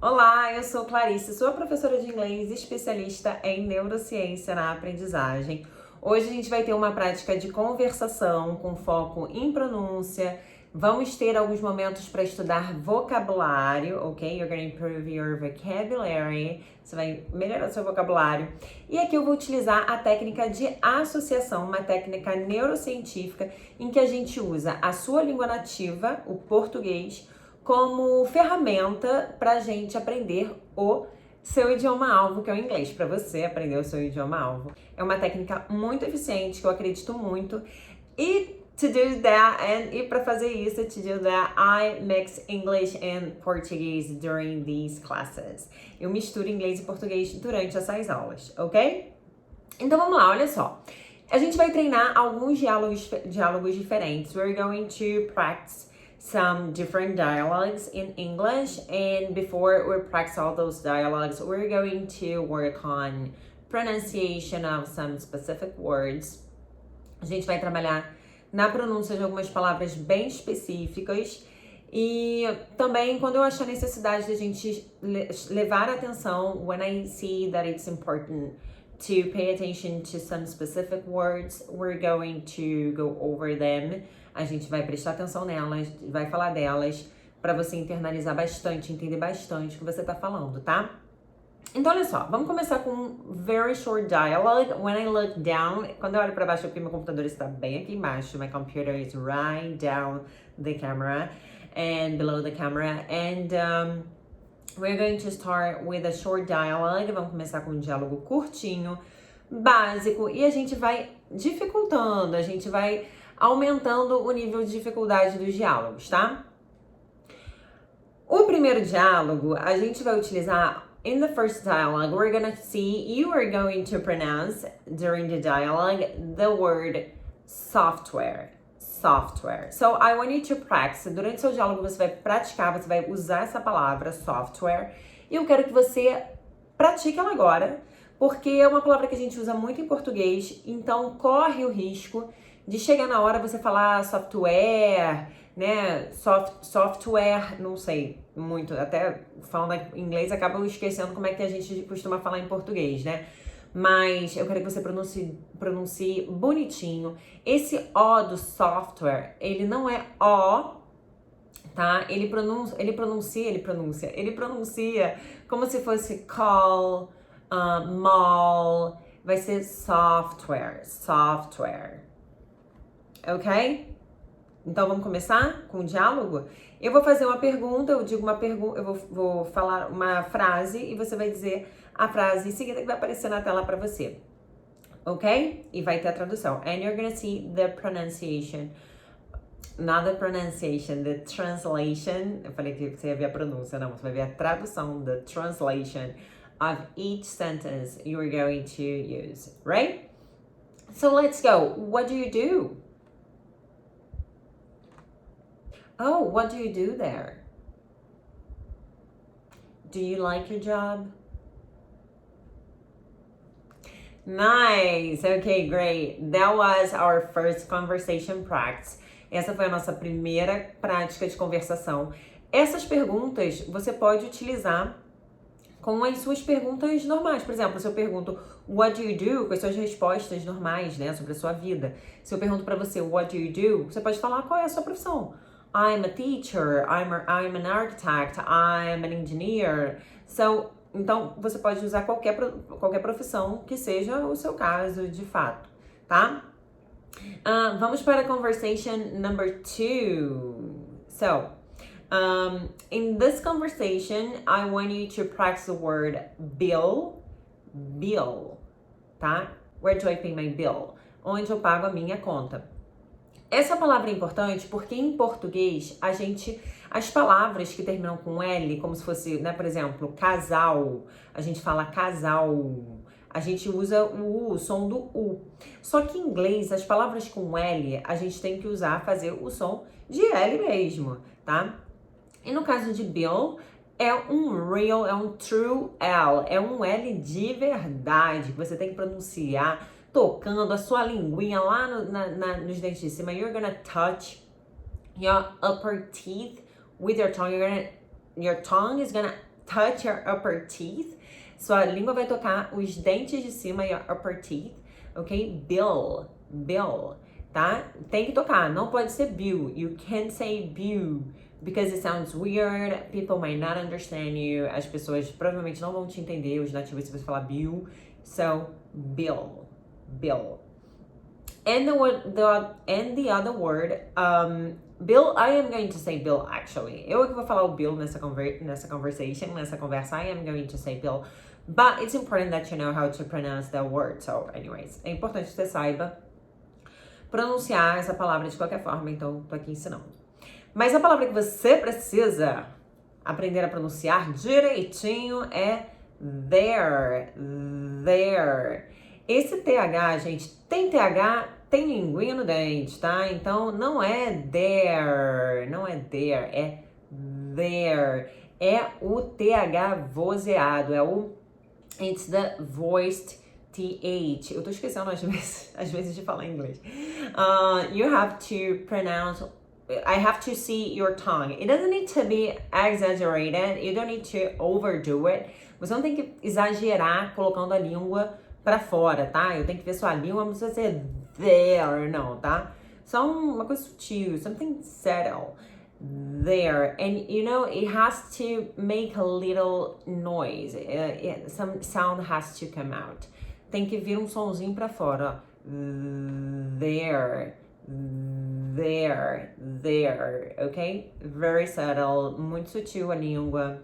Olá, eu sou Clarice, sou professora de inglês e especialista em neurociência na aprendizagem. Hoje a gente vai ter uma prática de conversação com foco em pronúncia. Vamos ter alguns momentos para estudar vocabulário, ok? You're going to improve your vocabulary. Você vai melhorar seu vocabulário. E aqui eu vou utilizar a técnica de associação, uma técnica neurocientífica em que a gente usa a sua língua nativa, o português, como ferramenta para a gente aprender o seu idioma-alvo, que é o inglês, para você aprender o seu idioma-alvo. É uma técnica muito eficiente, que eu acredito muito. E para fazer isso, to do that, I mix English and Portuguese during these classes. Eu misturo inglês e português durante essas aulas, ok? Então vamos lá, olha só. A gente vai treinar alguns diálogos diferentes. We're going to practice some different dialogues in English, and before we practice all those dialogues, we're going to work on pronunciation of some specific words. A gente vai trabalhar na pronúncia de algumas palavras bem específicas e também quando eu achar necessidade de a gente levar atenção, when I see that it's important to pay attention to some specific words, we're going to go over them. A gente vai prestar atenção nelas, vai falar delas, para você internalizar bastante, entender bastante o que você tá falando, tá? Então, olha só, vamos começar com um very short dialogue. When I look down, quando eu olho para baixo, porque meu computador está bem aqui embaixo, my computer is right down the camera and below the camera, and we're going to start with a short dialogue. Vamos começar com um diálogo curtinho, básico, e a gente vai dificultando, a gente vai aumentando o nível de dificuldade dos diálogos, tá? O primeiro diálogo, a gente vai utilizar, in the first dialogue, we're gonna see, you are going to pronounce, during the dialogue, the word software. Software. So, I want you to practice. Durante o seu diálogo, você vai praticar, você vai usar essa palavra, software, e eu quero que você pratique ela agora, porque é uma palavra que a gente usa muito em português, então corre o risco de chegar na hora você falar software, né? Software, não sei muito, até falando em inglês acaba esquecendo como é que a gente costuma falar em português, né? Mas eu quero que você pronuncie bonitinho. Esse O do software, ele não é O, tá? Ele pronuncia como se fosse call, mall, vai ser software. Ok? Então vamos começar com o diálogo? Eu vou fazer uma pergunta, eu digo uma pergunta, eu vou falar uma frase e você vai dizer a frase em seguida que vai aparecer na tela para você. Ok? E vai ter a tradução. And you're gonna see the pronunciation. Not the pronunciation, the translation. Eu falei que você ia ver a pronúncia, não. Você vai ver a tradução, the translation of each sentence you're going to use, right? So let's go. What do you do? Oh, what do you do there? Do you like your job? Nice. Okay, great. That was our first conversation practice. Essa foi a nossa primeira prática de conversação. Essas perguntas você pode utilizar com as suas perguntas normais. Por exemplo, se eu pergunto what do you do, com as suas respostas normais, né, sobre a sua vida. Se eu pergunto para você what do you do, você pode falar qual é a sua profissão. I'm a teacher, I'm an architect, I'm an engineer. So, então, você pode usar qualquer profissão que seja o seu caso, de fato, tá? Vamos para a conversation number 2. So, in this conversation, I want you to practice the word bill, tá? Where do I pay my bill? Onde eu pago a minha conta. Essa palavra é importante porque em português as palavras que terminam com L, como se fosse, né, por exemplo, casal, a gente fala casal, a gente usa o som do U. Só que em inglês, as palavras com L, a gente tem que fazer o som de L mesmo, tá? E no caso de bill, é um real, é um true L, é um L de verdade, que você tem que pronunciar tocando a sua linguinha lá nos dentes de cima. You're gonna touch your upper teeth with your tongue. Your tongue is gonna touch your upper teeth. Sua língua vai tocar os dentes de cima, your upper teeth, ok? Bill, tá? Tem que tocar, não pode ser bill. You can't say bill, because it sounds weird, people might not understand you. As pessoas provavelmente não vão te entender, os nativos, se você falar bill. So, bill. And the other word, Bill, I am going to say Bill actually. Eu que vou falar o Bill nessa conversa. I am going to say Bill. But it's important that you know how to pronounce that word. So, anyways, é importante que você saiba pronunciar essa palavra de qualquer forma. Então, tô aqui ensinando. Mas a palavra que você precisa aprender a pronunciar direitinho é there. Esse TH, gente, tem TH, tem linguinha no dente, tá? Então, não é there, é there. É o TH vozeado, it's the voiced TH. Eu tô esquecendo às vezes de falar inglês. You have to pronounce, I have to see your tongue. It doesn't need to be exaggerated, you don't need to overdo it. Você não tem que exagerar colocando a língua pra fora, tá? Eu tenho que ver sua língua, não precisa ser there, não, tá? Só uma coisa sutil, something subtle. There. And you know, it has to make a little noise. Some sound has to come out. Tem que vir um sonzinho pra fora, ó. There, ok? Very subtle, muito sutil a língua.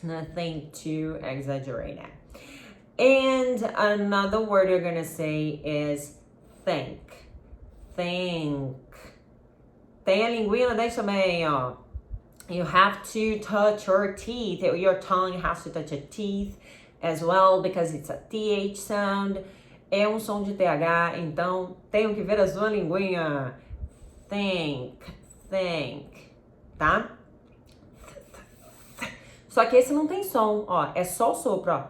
Nothing too exaggerated. And another word you're gonna say is think. Tem a linguinha no dente também, ó. You have to touch your teeth. Your tongue has to touch your teeth as well, because it's a TH sound. É um som de TH, então tenho que ver a sua linguinha. Think, tá? Só que esse não tem som, ó. É só o sopro, ó.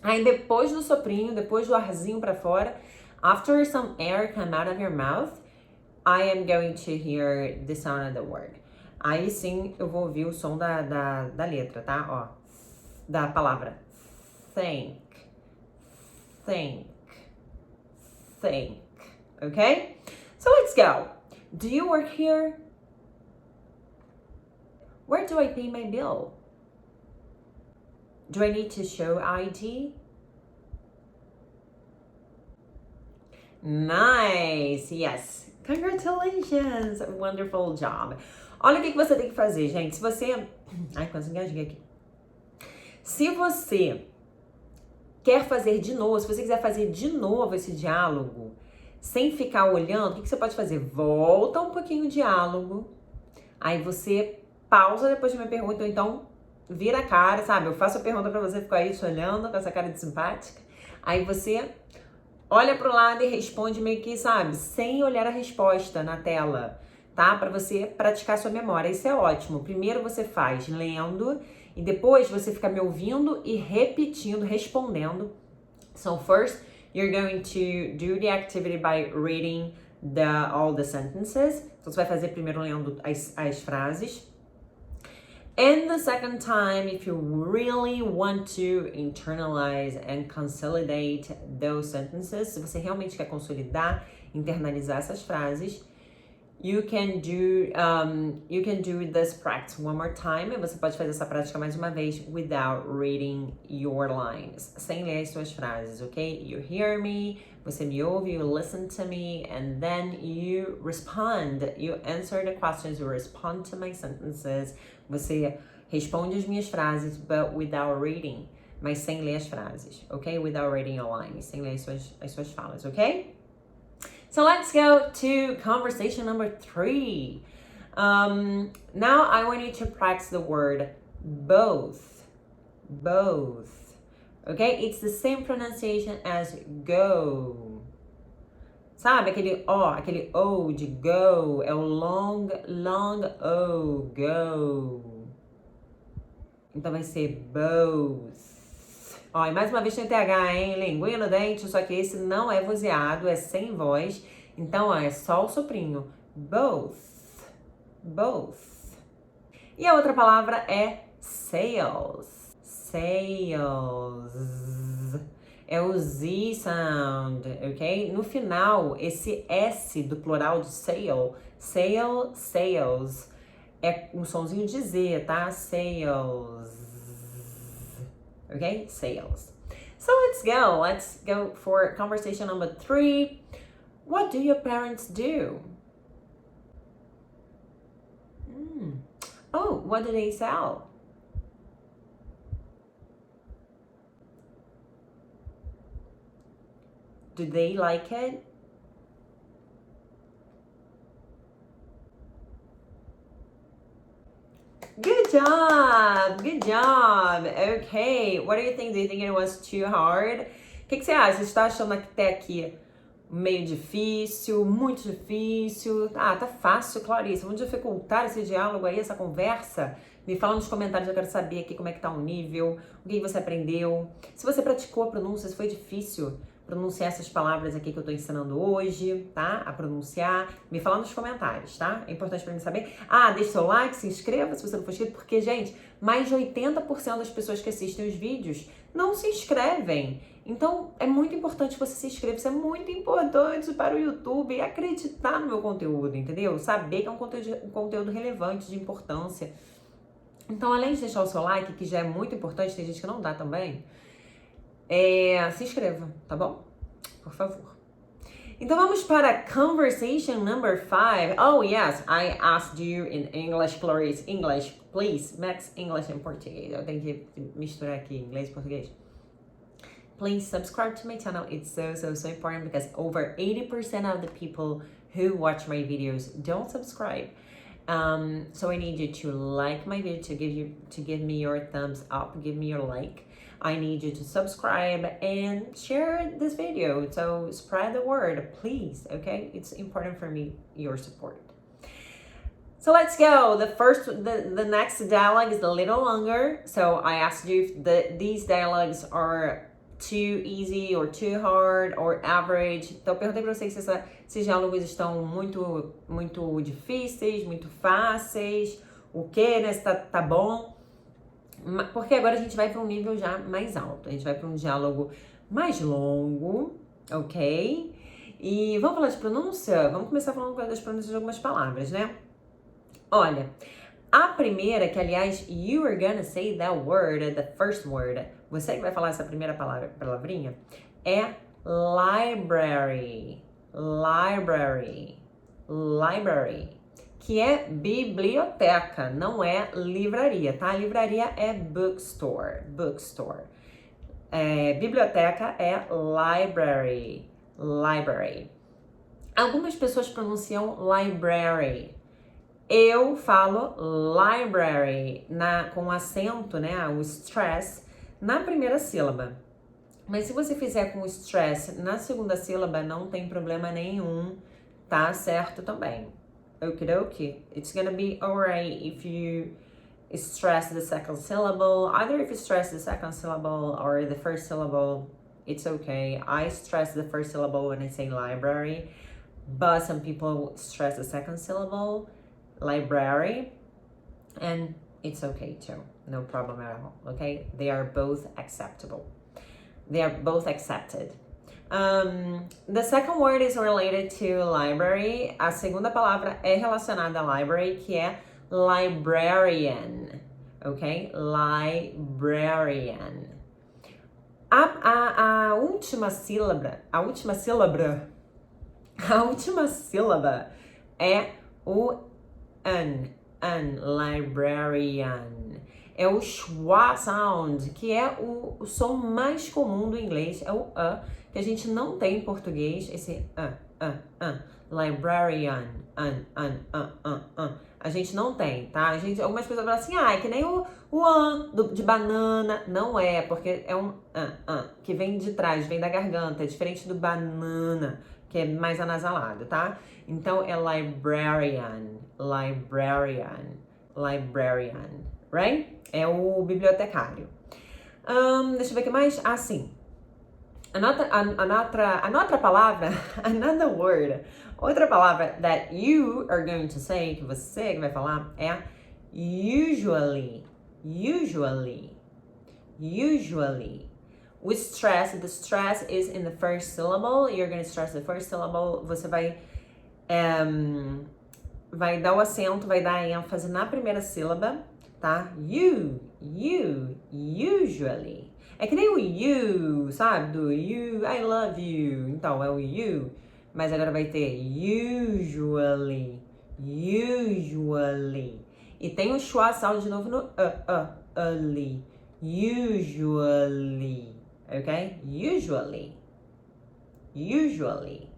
Aí depois do soprinho, depois do arzinho pra fora, after some air come out of your mouth, I am going to hear the sound of the word. Aí sim eu vou ouvir o som da letra, tá? Ó, da palavra. Think. Okay? So let's go. Do you work here? Where do I pay my bill? Do I need to show ID? Nice, yes. Congratulations, wonderful job. Olha o que você tem que fazer, gente. Se você... Ai, quase engasguei aqui. Se você quer fazer de novo, se você quiser fazer de novo esse diálogo, sem ficar olhando, o que você pode fazer? Volta um pouquinho o diálogo, aí você pausa depois de minha pergunta, ou então vira a cara, sabe? Eu faço a pergunta pra você, ficar aí te olhando com essa cara de simpática, aí você olha pro lado e responde meio que, sabe? Sem olhar a resposta na tela, tá? Pra você praticar sua memória. Isso é ótimo. Primeiro você faz lendo e depois você fica me ouvindo e repetindo, respondendo. So first, you're going to do the activity by reading all the sentences. Então você vai fazer primeiro lendo as frases. And the second time, if you really want to internalize and consolidate those sentences, se você realmente quer consolidar, internalizar essas frases, you can do this practice one more time. E você pode fazer essa prática mais uma vez without reading your lines, sem ler as suas frases, ok? You hear me, você me ouve, you listen to me, and then you respond. You answer the questions, you respond to my sentences. Você responde as minhas frases, but without reading, mas sem ler as frases, ok? Without reading your lines, sem ler as suas falas, ok? So let's go to conversation number 3. Now I want you to practice the word both. Okay? It's the same pronunciation as go. Sabe aquele O de go? É o long O, go. Então vai ser both. Ó, e mais uma vez tem TH, hein? Linguinha no dente, só que esse não é vozeado, é sem voz. Então, ó, é só o soprinho. Both. E a outra palavra é sales. Sales. É o Z sound, ok? No final, esse S do plural de sale, sales, é um sonzinho de Z, tá? Sales. Ok? Sales. So let's go for conversation number 3. What do your parents do? Oh, what do they sell? Do they like it? Good job! Good job! Okay, what do you think? Do you think it was too hard? O que você acha? Você está achando até aqui meio difícil, muito difícil? Ah, tá fácil, Clarice. Vamos dificultar esse diálogo aí, essa conversa? Me fala nos comentários, eu quero saber aqui como é que tá o nível, o que você aprendeu. Se você praticou a pronúncia, se foi difícil pronunciar essas palavras aqui que eu tô ensinando hoje, tá? A pronunciar. Me fala nos comentários, tá? É importante pra mim saber. Ah, deixa seu like, se inscreva se você não for inscrito, porque, gente, mais de 80% das pessoas que assistem os vídeos não se inscrevem. Então, é muito importante que você se inscreva. Isso é muito importante para o YouTube acreditar no meu conteúdo, entendeu? Saber que é um conteúdo relevante, de importância. Então, além de deixar o seu like, que já é muito importante, tem gente que não dá também, se inscreva, tá bom? Por favor. Então vamos para conversation number 5. Oh yes, I asked you in English, Clarice. English, please. Max English em português. Eu tenho que misturar aqui inglês e português. Please subscribe to my channel. It's so important because over 80% of the people who watch my videos don't subscribe. So I need you to like my video, to give me your thumbs up, give me your like. I need you to subscribe and share this video. So spread the word, please, okay? It's important for me, your support. So let's go. The next dialogue is a little longer. So I asked you if these dialogues are too easy or too hard or average. Então eu perguntei pra vocês se esses diálogos estão muito difíceis, muito fáceis, o que, né? Se tá bom. Porque agora a gente vai para um nível já mais alto. A gente vai para um diálogo mais longo, ok? E vamos falar de pronúncia? Vamos começar falando das pronúncias de algumas palavras, né? Olha, a primeira, que aliás, you are gonna say that word, the first word. Você que vai falar essa primeira palavrinha, é library. Library. Library. Que é biblioteca, não é livraria, tá? Livraria é bookstore, bookstore. Biblioteca é library, library. Algumas pessoas pronunciam library. Eu falo library com acento, né? O stress na primeira sílaba. Mas se você fizer com o stress na segunda sílaba, não tem problema nenhum, tá certo também. Okie, it's gonna be alright if you stress the second syllable. Either if you stress the second syllable or the first syllable, it's okay. I stress the first syllable when I say library, but some people stress the second syllable, library, and it's okay too. No problem at all, okay? They are both acceptable. They are both accepted. The second word is related to library. A segunda palavra é relacionada a library, que é librarian, ok? Librarian. A última sílaba é o librarian. É o schwa sound, que é o som mais comum do inglês, é o que a gente não tem em português, esse librarian, a gente não tem, tá? Algumas pessoas falam assim, é que nem o de banana, não é, porque é um que vem de trás, vem da garganta, é diferente do banana, que é mais anasalado, tá? Então é librarian, right? É o bibliotecário. Deixa eu ver o que mais. Sim. Another palavra, another word, outra palavra that you are going to say, que você vai falar, é usually, usually, usually. O stress, the stress is in the first syllable. You're going to stress the first syllable. Você vai dar o acento, vai dar a ênfase na primeira sílaba, tá? Usually. É que nem o you, sabe? Do you, I love you. Então, é o you. Mas agora vai ter usually. Usually. E tem o schwa sound de novo no ali. Usually. Ok? Usually. Usually.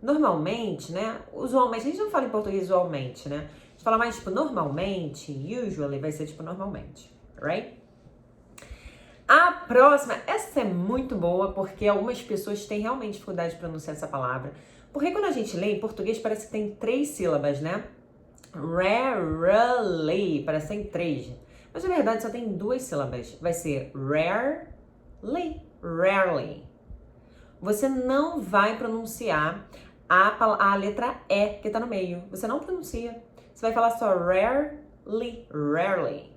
Normalmente, né? Usualmente, a gente não fala em português usualmente, né? A gente fala mais tipo normalmente. Usually vai ser tipo normalmente. Right? A próxima, essa é muito boa porque algumas pessoas têm realmente dificuldade de pronunciar essa palavra. Porque quando a gente lê em português parece que tem 3 sílabas, né? Rarely, parece que tem 3. Mas na verdade só tem 2 sílabas. Vai ser rarely, rarely. Você não vai pronunciar a letra E que tá no meio. Você não pronuncia. Você vai falar só rarely, rarely,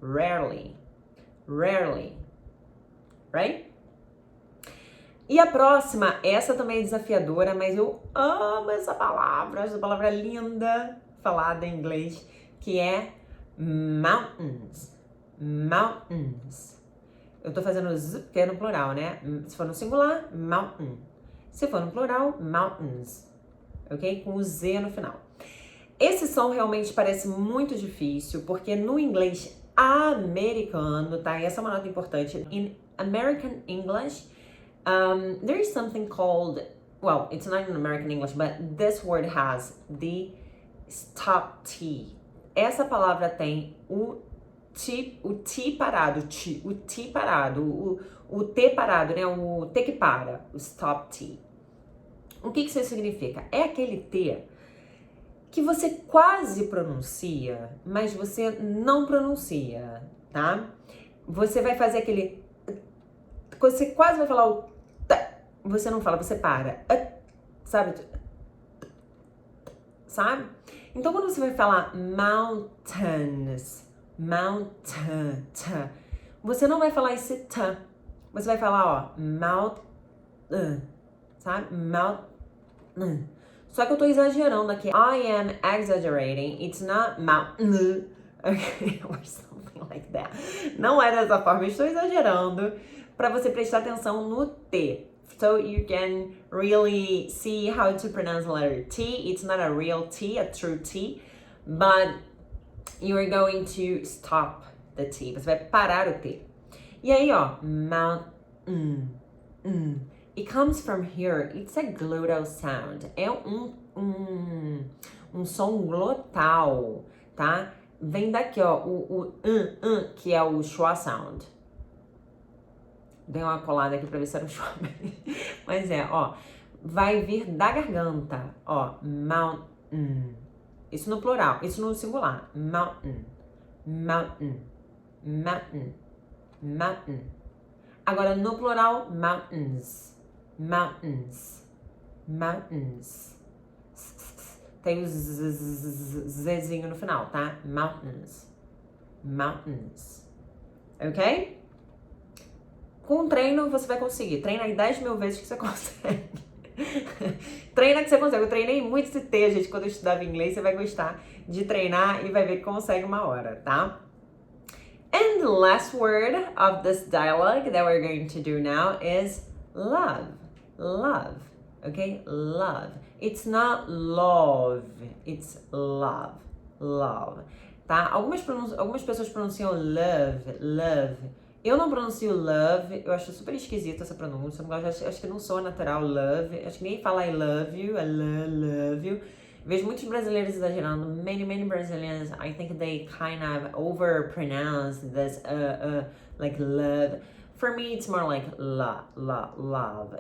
rarely. Rarely, right? E a próxima, essa também é desafiadora, mas eu amo essa palavra é linda, falada em inglês, que é mountains, mountains. Eu tô fazendo z, porque é no plural, né? Se for no singular, mountain. Se for no plural, mountains, ok? Com o Z no final. Esse som realmente parece muito difícil, porque no inglês americano, tá? E essa é uma nota importante. In American English, there is something called, well, it's not in American English, but this word has the stop T. Essa palavra tem o T parado, o T parado, o T parado, né? O T que para, o stop T. O que isso significa? É aquele T que você quase pronuncia, mas você não pronuncia, tá? Você vai fazer aquele... Você quase vai falar o T, você não fala, você para. Sabe? Sabe? Então, quando você vai falar mountains, mountain, você não vai falar esse T. Você vai falar, ó, sabe? Mountain. Só que eu tô exagerando aqui. I am exaggerating. It's not mountain. Okay, or something like that. Não é dessa forma. Eu estou exagerando para você prestar atenção no T. So you can really see how to pronounce the letter T. It's not a real T, a true T. But you are going to stop the T. Você vai parar o T. E aí, ó. Mountain. It comes from here. It's a glottal sound. É um som glotal, tá? Vem daqui, ó, que é o schwa sound. Dei uma colada aqui pra ver se era o schwa. Mas é, ó. Vai vir da garganta, ó. Mountain. Isso no plural, isso no singular. Mountain. Mountain. Mountain. Mountain. Agora no plural, mountains. Mountains, mountains. Tem o zzinho no final, tá? Mountains, mountains. Ok? Com treino você vai conseguir. Treina aí 10.000 vezes que você consegue. Treina que você consegue. Eu treinei muito esse T, gente, quando eu estudava inglês. Você vai gostar de treinar e vai ver que consegue uma hora, tá? And the last word of this dialogue that we're going to do now is love. Love, okay? Love. It's not love, it's love. Love, tá? Algumas pessoas pronunciam love, love. Eu não pronuncio love, eu acho super esquisita essa pronúncia. Acho que não soa natural love. Acho que nem fala I love you, I love you. Vejo muitos brasileiros exagerando. Many Brazilians, I think they kind of overpronounce this like love. For me, it's more like love.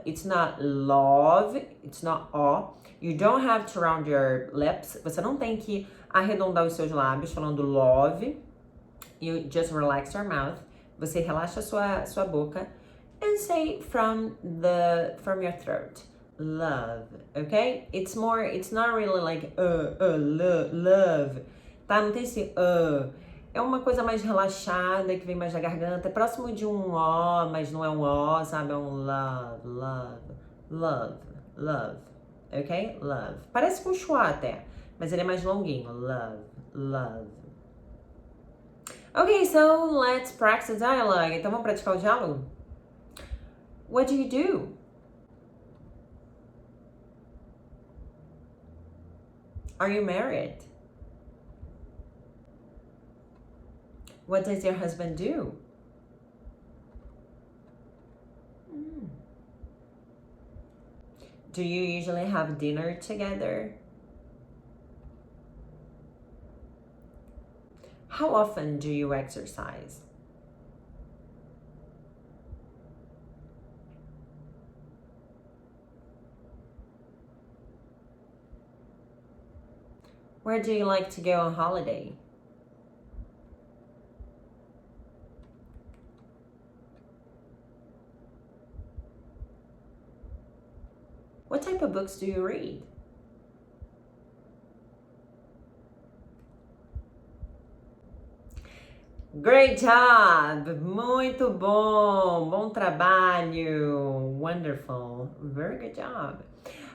It's not love, it's not o. You don't have to round your lips. Você não tem que arredondar os seus lábios falando love. You just relax your mouth. Você relaxa a sua boca and say from your throat. Love, okay? It's not really like love. tá? Não tem esse é uma coisa mais relaxada, que vem mais da garganta. É próximo de um O, mas não é um O, sabe? É um love, love, love, love. Ok? Love. Parece com um schwa até, mas ele é mais longuinho. Love, love. Ok, so let's practice dialogue. Então vamos praticar o diálogo? What do you do? Are you married? What does your husband do? Do you usually have dinner together? How often do you exercise? Where do you like to go on holiday? What type of books do you read? Great job! Muito bom! Bom trabalho! Wonderful! Very good job!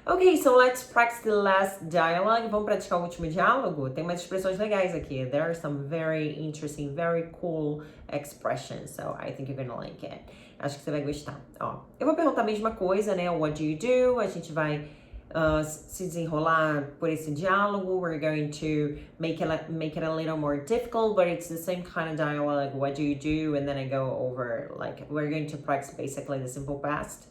Ok, so let's practice the last dialogue. Vamos praticar o último diálogo? Tem umas expressões legais aqui. There are some very interesting, very cool expressions. So I think you're gonna like it. Acho que você vai gostar. Ó, eu vou perguntar a mesma coisa, né? What do you do? A gente vai se desenrolar por esse diálogo. We're going to make it a little more difficult, but it's the same kind of dialogue. What do you do? And then I go over, like, we're going to practice basically the simple past.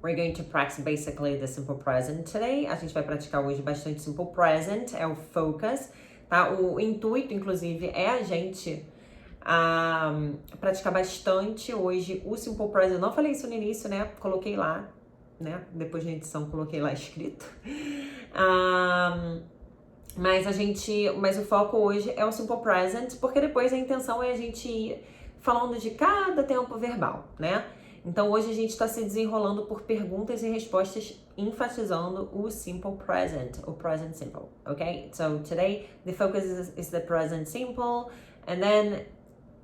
We're going to practice basically the simple present today. A gente vai praticar hoje bastante simple present, é o focus, tá? O intuito, inclusive, é a gente praticar bastante hoje o simple present. Eu não falei isso no início, né? Coloquei lá, né? Depois da edição, coloquei lá escrito. Mas o foco hoje é o simple present, porque depois a intenção é a gente ir falando de cada tempo verbal, né? Então hoje a gente está se desenrolando por perguntas e respostas, enfatizando o simple present, o present simple, ok? So today the focus is the present simple, and then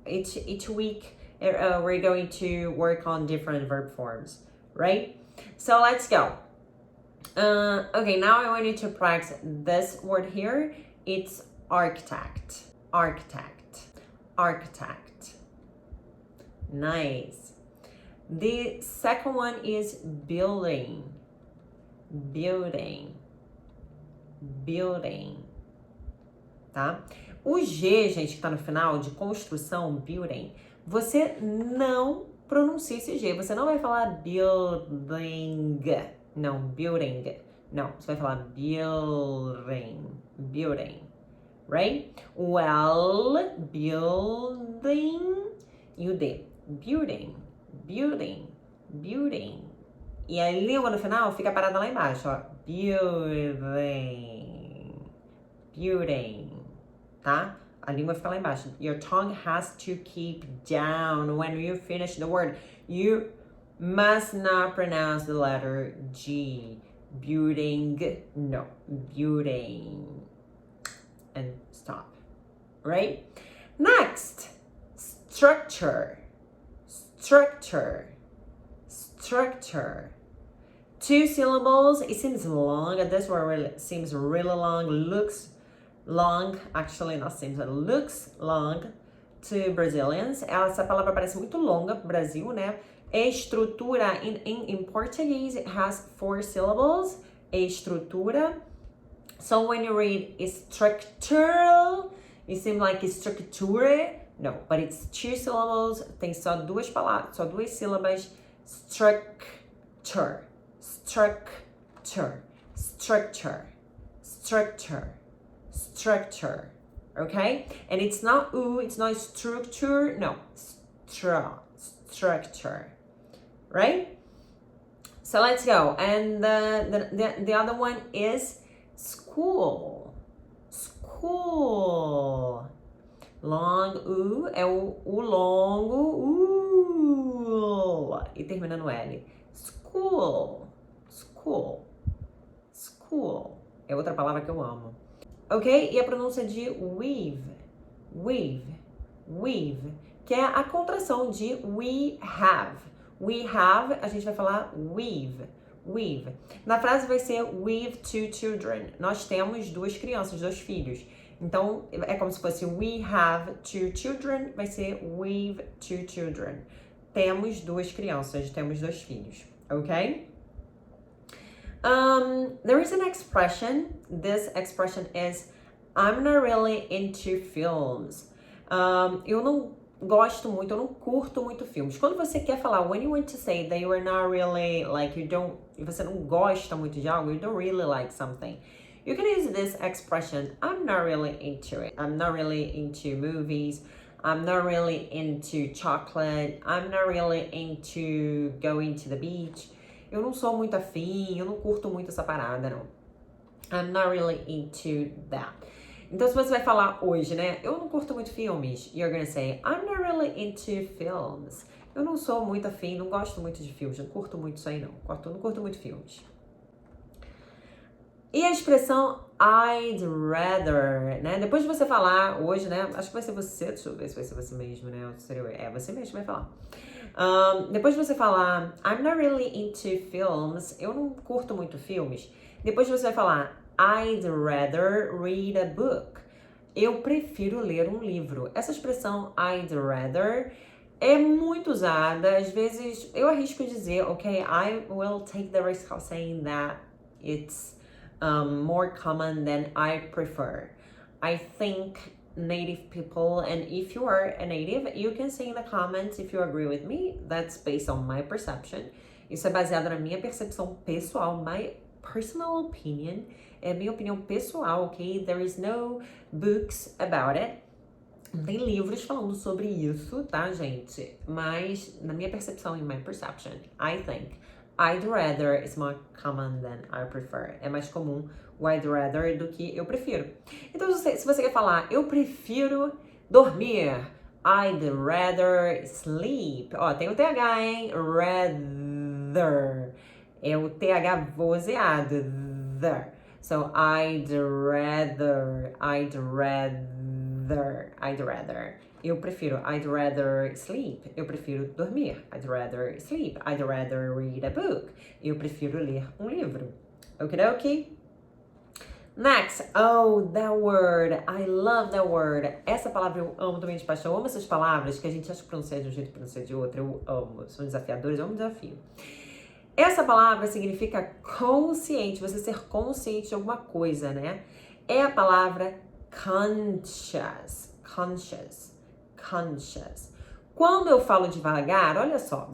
each week we're going to work on different verb forms, right? So let's go. Okay, now I want you to practice this word here. It's architect, architect, architect. Nice. The second one is building, building, building, tá? O G, gente, que tá no final, de construção, building, você não pronuncia esse G, você não vai falar building, não, building, não, você vai falar building, building, right? O L, building, e o D, building, building, building. E a língua no final fica parada lá embaixo, ó. Building, building, tá? A língua fica lá embaixo. Your tongue has to keep down when you finish the word. You must not pronounce the letter G. Building, no, building. And stop, right? Next, structure. Structure, structure. 2 syllables. It seems long. This word seems really long. Looks long. Actually, not seems. It looks long to Brazilians. Essa palavra parece muito longa pro Brasil, né? Estrutura. In Portuguese, it has 4 syllables. Estrutura. So when you read structural, it seems like structure. No, but it's 2 syllables, tem só 2 palavras, só 2 sílabas. Structure, structure, structure, structure, structure, okay? And it's not it's not structure, no, structure, right? So let's go. And the other one is school, school. Long, é o longo, e termina no L. School, school, school. É outra palavra que eu amo. ok? E a pronúncia de weave, que é a contração de we have. We have, a gente vai falar weave. Na frase vai ser we've two children. Nós temos duas crianças, dois filhos. Então, é como se fosse we have two children, vai ser we've two children. Temos duas crianças, temos dois filhos, ok? There is an expression. This expression is I'm not really into films. Eu não gosto muito, eu não curto muito filmes. Quando você quer falar, when you want to say that you are not really, like you don't, você não gosta muito de algo, you don't really like something, you can use this expression, I'm not really into it. I'm not really into movies. I'm not really into chocolate. I'm not really into going to the beach. Eu não sou muito afim, eu não curto muito essa parada, não. I'm not really into that. Então, se você vai falar hoje, né? Eu não curto muito filmes. You're gonna say, I'm not really into films. Eu não sou muito afim, não gosto muito de filmes. Não curto muito isso aí, não. Não curto muito filmes. E a expressão I'd rather, né? Depois de você falar hoje, né? Acho que vai ser você, deixa eu ver se vai ser você mesmo, né? É você mesmo que vai falar. Depois de você falar I'm not really into films, eu não curto muito filmes. Depois você vai falar I'd rather read a book. Eu prefiro ler um livro. Essa expressão I'd rather é muito usada. Às vezes eu arrisco dizer, ok, I will take the risk of saying that it's more common than I prefer. I think native people, and if you are a native, you can say in the comments if you agree with me. That's based on my perception. Isso é baseado na minha percepção pessoal, my personal opinion. É minha opinião pessoal, ok? There is no books about it. Não tem livros falando sobre isso, tá, gente? Mas na minha percepção, in my perception, I think I'd rather is more common than I prefer. É mais comum o I'd rather do que eu prefiro. Então, se você quer falar, eu prefiro dormir, I'd rather sleep. Ó, tem o TH, hein? Rather. É o TH vozeado. The. So, I'd rather. Eu prefiro, I'd rather sleep. Eu prefiro dormir. I'd rather sleep. I'd rather read a book. Eu prefiro ler um livro. Okidoki? Next. Oh, that word. I love that word. Essa palavra eu amo também de paixão. Eu amo essas palavras que a gente acha que pronuncia de um jeito e pronuncia de outro. Eu amo. São desafiadores, eu amo desafio. Essa palavra significa consciente, você ser consciente de alguma coisa, né? É a palavra conscious. Quando eu falo devagar, olha só,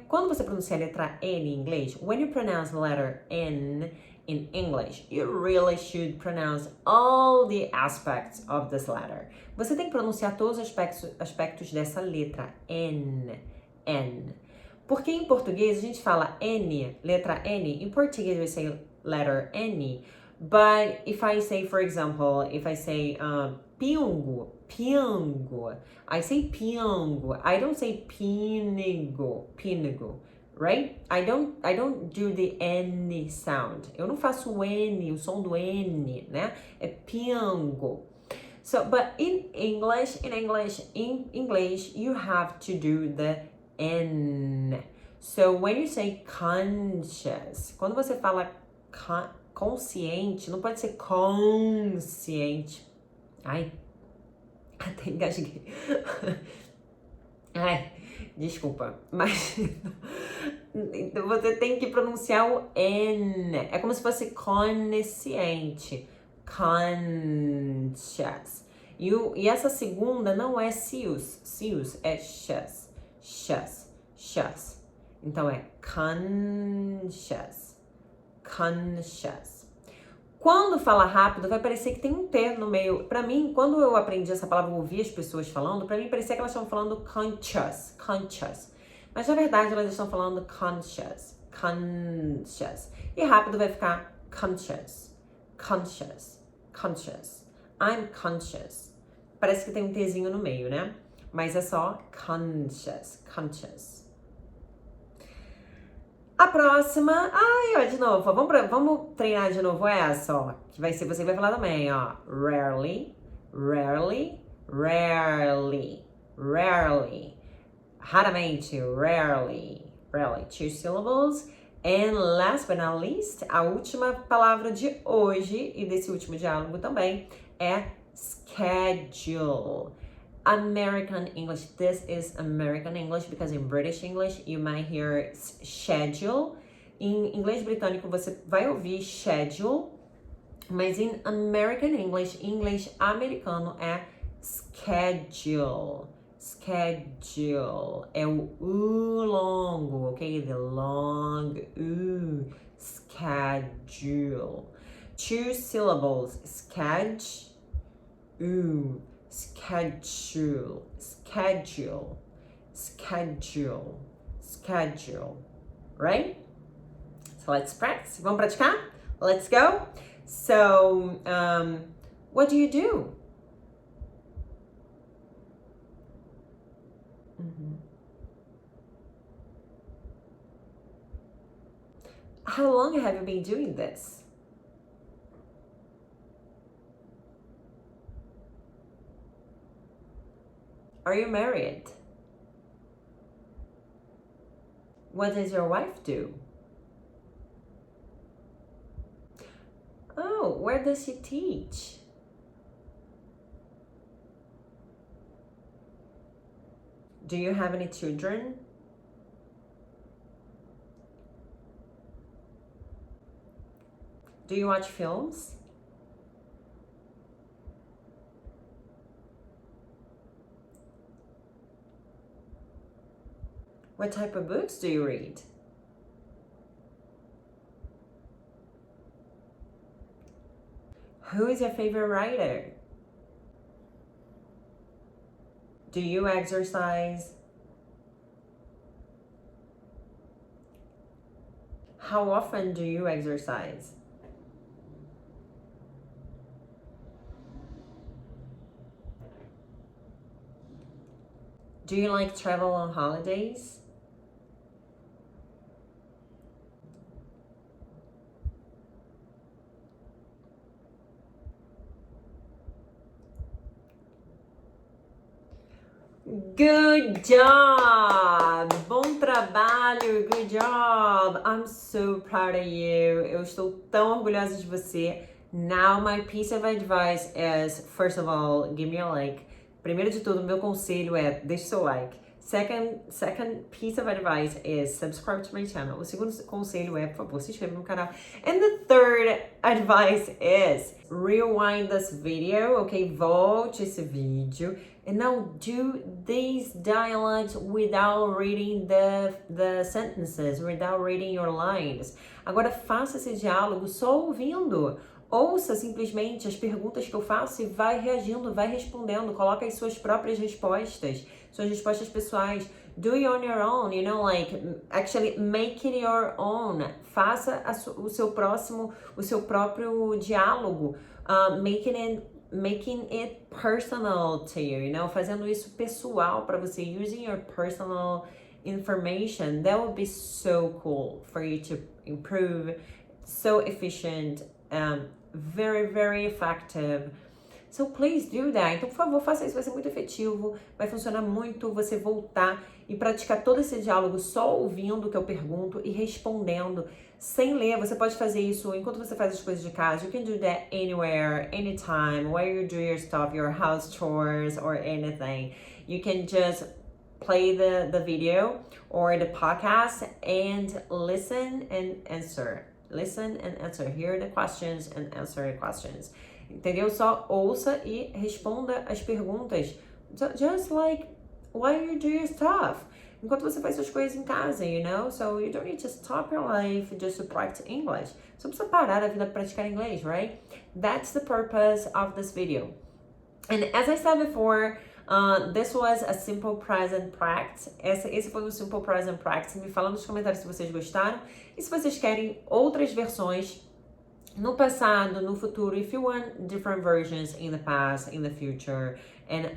quando você pronuncia a letra N em inglês, when you pronounce the letter N in English, you really should pronounce all the aspects of this letter. Você tem que pronunciar todos os aspectos dessa letra N. Porque em português a gente fala N, letra N. In português we say letter N. But if I say, for example, pingo, I say pingo. I don't say pinigo, right? I don't do the N sound. Eu não faço o N, o som do N, né? É pingo. So, but in English, you have to do the N. So when you say conscious, quando você fala consciente, não pode ser consciente. Ai, até engasguei. Ai, desculpa, mas você tem que pronunciar o N. É como se fosse consciente. Conscious. E essa segunda não é sius. Sius é shus. Então é conscious. Quando fala rápido, vai parecer que tem um T no meio. Pra mim, quando eu aprendi essa palavra, eu ouvi as pessoas falando, pra mim parecia que elas estavam falando conscious. Mas na verdade, elas estão falando conscious. E rápido vai ficar conscious. I'm conscious. Parece que tem um Tzinho no meio, né? Mas é só conscious. A próxima, ó, de novo, vamos treinar de novo essa, ó, que vai ser, você vai falar também, ó, rarely, rarely, rarely, rarely, raramente, rarely, rarely, 2 syllables. And last but not least, a última palavra de hoje e desse último diálogo também é schedule. American English. This is American English because in British English you might hear schedule. Em inglês britânico você vai ouvir schedule, mas em American English, inglês americano é schedule. Schedule é o U longo, ok? The long U. Schedule. 2 syllables. Schedule. Schedule, schedule, schedule, schedule, right? So let's practice. Vamos praticar? Let's go. So, what do you do? How long have you been doing this? Are you married? What does your wife do? Oh, where does she teach? Do you have any children? Do you watch films? What type of books do you read? Who is your favorite writer? Do you exercise? How often do you exercise? Do you like travel on holidays? Good job! Bom trabalho! Good job! I'm so proud of you. Eu estou tão orgulhosa de você. Now my piece of advice is, first of all, give me a like. Primeiro de tudo, meu conselho é deixe seu like. Second piece of advice is subscribe to my channel. O segundo conselho é, por favor, se inscreva no canal. And the third advice is rewind this video, ok? Volte esse vídeo. And now do these dialogues without reading the sentences, without reading your lines. Agora faça esse diálogo só ouvindo. Ouça simplesmente as perguntas que eu faço e vai reagindo, vai respondendo. Coloca as suas próprias respostas, suas respostas pessoais. Do it on your own, you know, like, actually make it your own. Faça o seu próprio diálogo, making it personal to you, you know, fazendo isso pessoal para você, using your personal information. That would be so cool for you to improve, so efficient, very, very effective. So please do that. Então, por favor, faça isso, vai ser muito efetivo, vai funcionar muito você voltar e praticar todo esse diálogo só ouvindo o que eu pergunto e respondendo, sem ler. Você pode fazer isso enquanto você faz as coisas de casa. You can do that anywhere, anytime, while you do your stuff, your house chores or anything. You can just play the video or the podcast and listen and answer. Listen and answer. Hear the questions and answer the questions. Entendeu? Só ouça e responda as perguntas. Just like while you do your stuff. Enquanto você faz suas coisas em casa, you know? So you don't need to stop your life just to practice English. Você não precisa parar a vida para praticar inglês, right? That's the purpose of this video. And as I said before, this was a simple present practice. Esse foi um simple present practice. Me fala nos comentários se vocês gostaram. E se vocês querem outras versões no passado, no futuro, if you want different versions in the past, in the future, and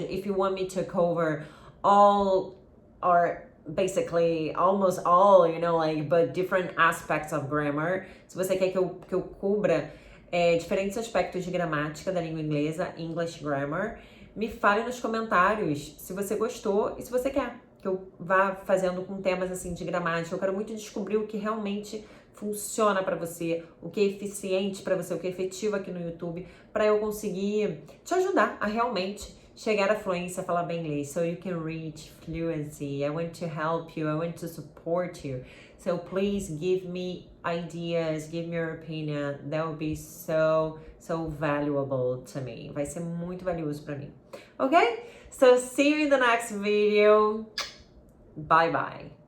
if you want me to cover all our basically almost all, you know, like, but different aspects of grammar. Se você quer que eu cubra diferentes aspectos de gramática da língua inglesa, English Grammar, me fale nos comentários se você gostou e se você quer que eu vá fazendo com temas assim de gramática. Eu quero muito descobrir o que realmente funciona para você, o que é eficiente para você, o que é efetivo aqui no YouTube, para eu conseguir te ajudar a realmente chegar à fluência, falar bem inglês. So you can reach fluency. I want to help you. I want to support you. So please give me ideas, give me your opinion. That will be so valuable to me. Vai ser muito valioso para mim. Okay? So see you in the next video. Bye bye.